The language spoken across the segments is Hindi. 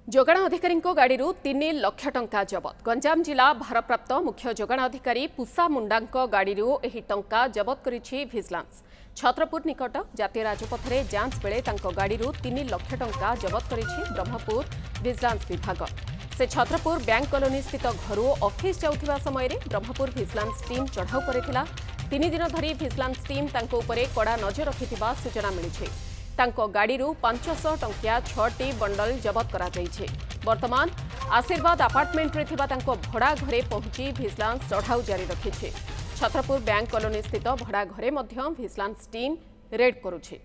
जोगाण अधिकारी गाड़ी 3 लाख टंका जबत। गंजाम जिला भारप्राप्त मुख्य जोगाण अधिकारी पूषा मुंडा गाड़ी टंका जबत करिछि भिजिलेंस। छत्रपुर निकट जातीय राजपथ में जांच बेले गाड़ी 3 लाख टंका जबत करिछि ब्रह्मपुर भिजिलेंस विभाग। से छत्रपुर बैंक कॉलोनी स्थित घर ऑफिस जाउथिबा समय ब्रह्मपुर भिजिलेंस टीम चढ़ाऊ करिथिला। 3 दिन धरी भिजिलेंस टीम तांको उपरे कड़ा नजर रखिथिबा सूचना मिलिछि। तांको गाड़ी 500 टंकिया 6टी बंडल जबत करा जाइछे। वर्तमान आशीर्वाद अपार्टमेंट रे थिबा तांको भड़ा घरे पहुंची भिजिलेंस चढ़ाऊ जारी रखिछे। छत्रपुर बैंक कॉलोनी स्थित भड़ा घरे मध्य भिजिलेंस टीम रेड करुछे।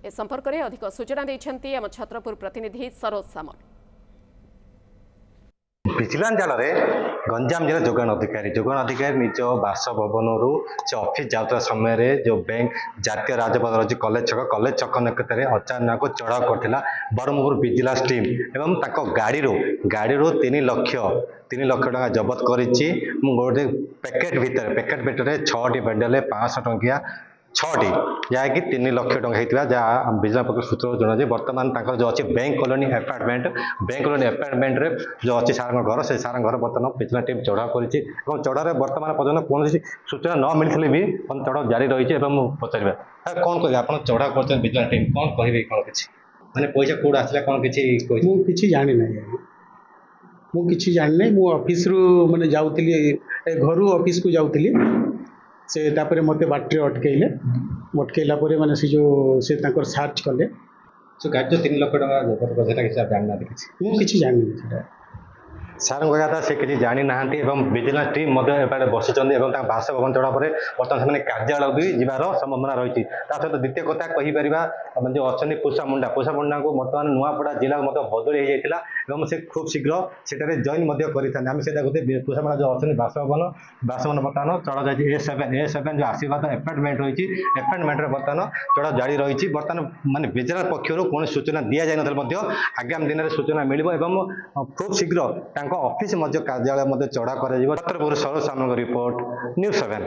ए संपर्क में अधिक सूचना दैछंती आम छत्रपुर प्रतिनिधि सरोज सामल। भिजिलेंस जाल गंजाम जिला जोगाण अधिकारी निज बासभवन से ऑफिस जाता समय जो बैंक जातीय राजपथ रही कॉलेज छक निकट में अचानक चढ़ाऊ करथिला ब्रह्मपुर भिजिलेंस टीम एवं गाड़ी 3 लाख टका जबत करिछि। गोटे पैकेट भितर 6टी बंडल 500 टंकिया 6टी जहाँकि 3 लाख टंका होता जहाँ विजिलेंस पक्ष सूत्र जनाई। बर्तमान जो अच्छी बैंक कॉलोनी अपार्टमेंट रे जो अच्छी सार घर से सार घर बर्तमान भिजिलेंस टीम चढ़ाऊ करिछि। चढ़ाऊ बर्तमान पर्यटन कौन सूचना न मिलते भी चढ़ाऊ जारी रही है। पचार कौन कह आप चढ़ाऊ कर भिजिलेंस टीम कौन कहे कौन कि मैंने पैसा कौट आसला कौन किसी जानी ना मुझे जानी ना मु ऑफिस रु माने जाउतली घर ऑफिस को जाउतली से तापर मते बाटरे अटकैला माने से जो से ताकर सर्च कले सो गाड़ी 3 लाख टका जबत कर किसी जानना किसी जानी सार कहता था से किसी जानी ना भिजिलेंस टीम बसी बासभवन चढ़ा पर बर्तमान से कार्यालय भी जीवार संभावना रही। सहित द्वितीय कथा कहीपर जो अच्छा पूषा मुंडा को बर्तमान नुआपड़ा जिला बदली हो से खूब शीघ्र से जॉइन करें पूषा मुंडा जो अच्छा बासभवन बर्तमान चढ़ा जाए A7 जो आशीर्वाद अपार्टमेंट रही अपार्टमेंट बर्तमान चढ़ा जारी रही। बर्तमान मानने भिजिलेंस पक्षर कौन सूचना दि जाए आगामी दिन में सूचना मिल खूब शीघ्र ऑफिस कार्यालय चढ़ा कर। छत्रपुर सरोज सामल रिपोर्ट News 7।